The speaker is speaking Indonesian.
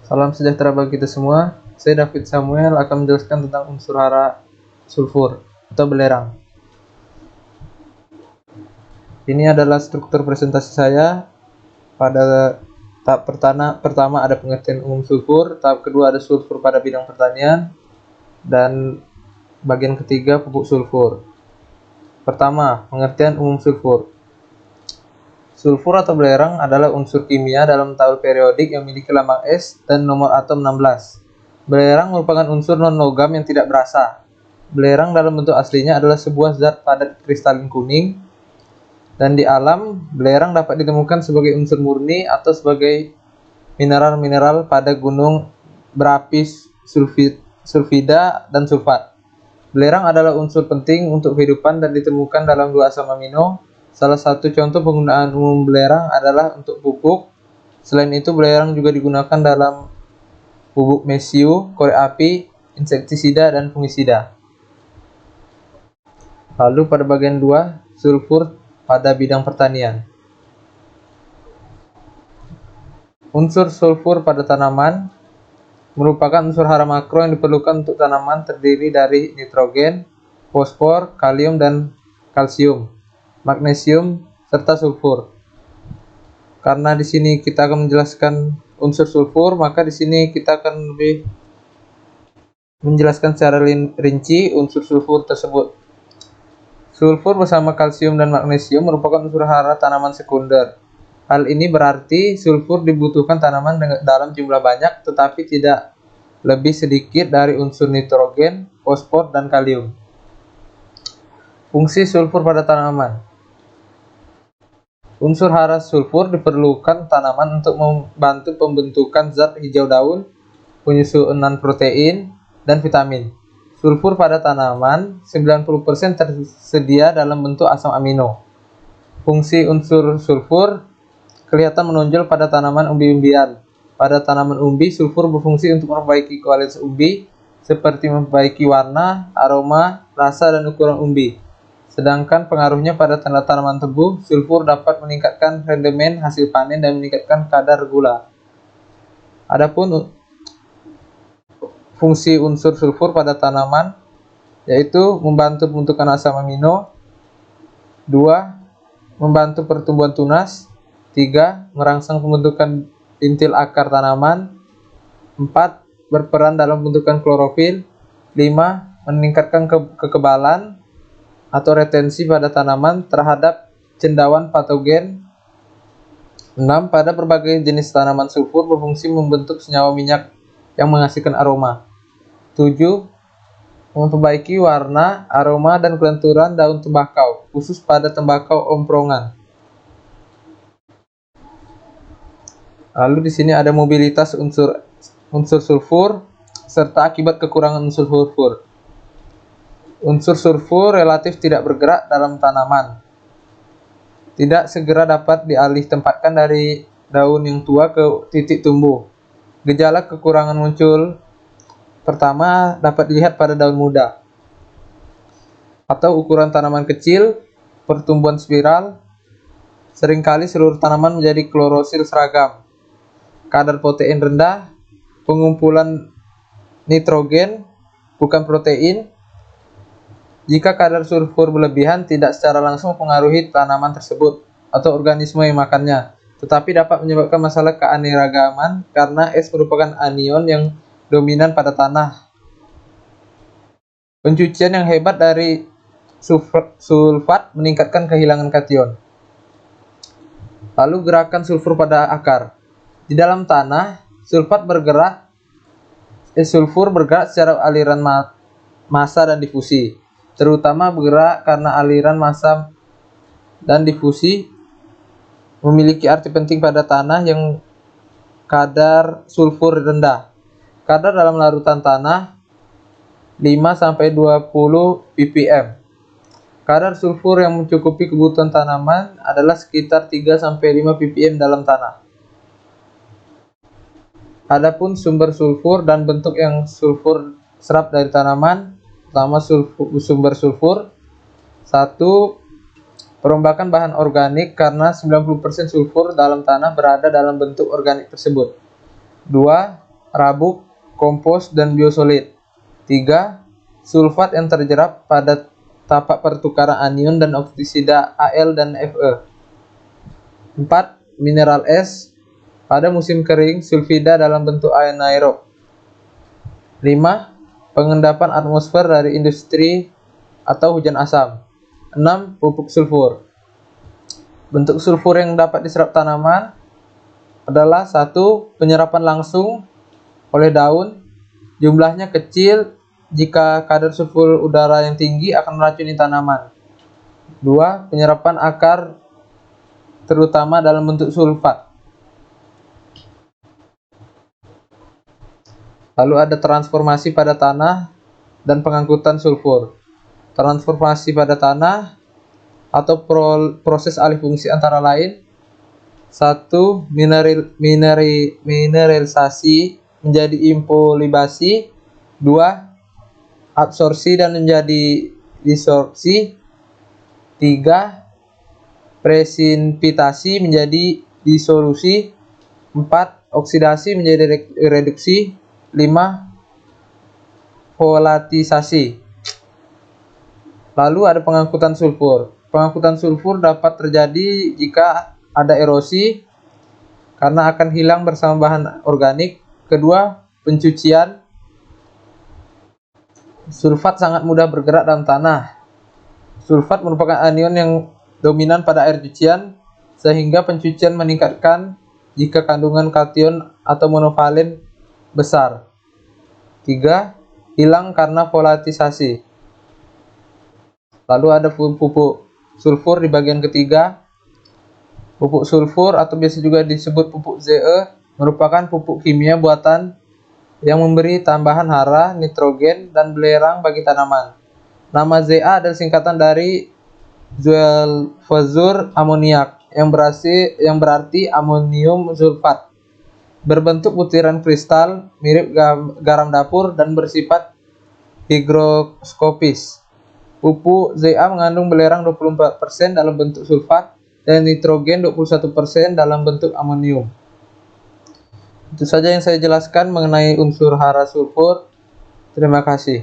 Salam sejahtera bagi kita semua. Saya David Samuel akan menjelaskan tentang unsur hara sulfur atau belerang. Ini adalah struktur presentasi saya. Pada tahap pertama ada pengertian umum sulfur, tahap kedua ada sulfur pada bidang pertanian, dan bagian ketiga pupuk sulfur. Pertama, pengertian umum sulfur. Sulfur atau belerang adalah unsur kimia dalam tabel periodik yang memiliki lambang S dan nomor atom 16. Belerang merupakan unsur non-logam yang tidak berasa. Belerang dalam bentuk aslinya adalah sebuah zat padat kristalin kuning, dan di alam, belerang dapat ditemukan sebagai unsur murni atau sebagai mineral-mineral pada gunung berapi sulfida dan sulfat. Belerang adalah unsur penting untuk kehidupan dan ditemukan dalam dua asam amino. Salah satu contoh penggunaan umum belerang adalah untuk pupuk. Selain itu, belerang juga digunakan dalam bubuk mesiu, korek api, insektisida, dan fungisida. Lalu pada bagian 2, sulfur pada bidang pertanian. Unsur sulfur pada tanaman merupakan unsur hara makro yang diperlukan untuk tanaman, terdiri dari nitrogen, fosfor, kalium, dan kalsium, magnesium, serta sulfur. Karena di sini kita akan menjelaskan unsur sulfur, maka di sini kita akan lebih menjelaskan secara rinci unsur sulfur tersebut. Sulfur bersama kalsium dan magnesium merupakan unsur hara tanaman sekunder. Hal ini berarti sulfur dibutuhkan tanaman dalam jumlah banyak, tetapi tidak lebih sedikit dari unsur nitrogen, fosfor, dan kalium. Fungsi sulfur pada tanaman. Unsur hara sulfur diperlukan tanaman untuk membantu pembentukan zat hijau daun, penyusunan protein, dan vitamin. Sulfur pada tanaman 90% tersedia dalam bentuk asam amino. Fungsi unsur sulfur kelihatan menonjol pada tanaman umbi-umbian. Pada tanaman umbi, sulfur berfungsi untuk memperbaiki kualitas umbi, seperti memperbaiki warna, aroma, rasa, dan ukuran umbi. Sedangkan pengaruhnya pada tanaman tebu, sulfur dapat meningkatkan rendemen hasil panen dan meningkatkan kadar gula. Adapun fungsi unsur sulfur pada tanaman yaitu membantu pembentukan asam amino, 2. membantu pertumbuhan tunas, 3. merangsang pembentukan intil akar tanaman, 4. berperan dalam pembentukan klorofil, 5. meningkatkan kekebalan atau retensi pada tanaman terhadap cendawan patogen, 6. pada berbagai jenis tanaman sulfur berfungsi membentuk senyawa minyak yang menghasilkan aroma, 7. memperbaiki warna, aroma, dan kelenturan daun tembakau, khusus pada tembakau omprongan. Lalu di sini ada mobilitas unsur sulfur serta akibat kekurangan unsur sulfur. Unsur sulfur relatif tidak bergerak dalam tanaman. Tidak segera dapat dialih tempatkan dari daun yang tua ke titik tumbuh. Gejala kekurangan muncul pertama dapat dilihat pada daun muda atau ukuran tanaman kecil, pertumbuhan spiral. Seringkali seluruh tanaman menjadi klorosil seragam. Kadar protein rendah, pengumpulan nitrogen bukan protein. Jika kadar sulfur berlebihan, tidak secara langsung mempengaruhi tanaman tersebut atau organisme yang makannya, tetapi dapat menyebabkan masalah keanekaragaman karena S merupakan anion yang dominan pada tanah. Pencucian yang hebat dari sulfat meningkatkan kehilangan kation. Lalu gerakan sulfur pada akar. Di dalam tanah, sulfur bergerak secara aliran massa dan difusi. Terutama bergerak karena aliran massa dan difusi memiliki arti penting pada tanah yang kadar sulfur rendah. Kadar dalam larutan tanah 5-20 ppm. Kadar sulfur yang mencukupi kebutuhan tanaman adalah sekitar 3-5 ppm dalam tanah. Adapun sumber sulfur dan bentuk yang sulfur serap dari tanaman. Pertama, sumber sulfur. 1. Perombakan bahan organik karena 90% sulfur dalam tanah berada dalam bentuk organik tersebut. 2. rabuk, kompos, dan biosolid. 3. Sulfat yang terjerap pada tapak pertukaran anion dan oksida Al dan Fe. 4. Mineral es pada musim kering, sulfida dalam bentuk anaerob. 5. Pengendapan atmosfer dari industri atau hujan asam. 6. Pupuk sulfur. Bentuk sulfur yang dapat diserap tanaman adalah 1. Penyerapan langsung oleh daun, jumlahnya kecil. Jika kadar sulfur udara yang tinggi akan meracuni tanaman. 2. Penyerapan akar terutama dalam bentuk sulfat. Lalu ada transformasi pada tanah dan pengangkutan sulfur. Transformasi pada tanah atau proses alih fungsi antara lain: 1. Mineralisasi menjadi impolibasi. 2. Absorpsi dan menjadi disorpsi. 3. Presipitasi menjadi disolusi. 4. Oksidasi menjadi reduksi. 5. Volatilizasi. Lalu ada pengangkutan sulfur. Pengangkutan sulfur dapat terjadi jika ada erosi karena akan hilang bersama bahan organik. Kedua, pencucian. Sulfat sangat mudah bergerak dalam tanah. Sulfat merupakan anion yang dominan pada air cucian, sehingga pencucian meningkatkan jika kandungan kation atau monovalen besar. 3. Hilang karena volatilizasi. Lalu ada pupuk sulfur di bagian ketiga. Pupuk sulfur atau biasa juga disebut pupuk Ze merupakan pupuk kimia buatan yang memberi tambahan hara, nitrogen, dan belerang bagi tanaman. Nama Za adalah singkatan dari sulfur amoniak yang berarti amonium sulfat. Berbentuk butiran kristal mirip garam dapur dan bersifat higroskopis. Pupuk Za mengandung belerang 24% dalam bentuk sulfat dan nitrogen 21% dalam bentuk amonium. Itu saja yang saya jelaskan mengenai unsur hara sulfur. Terima kasih.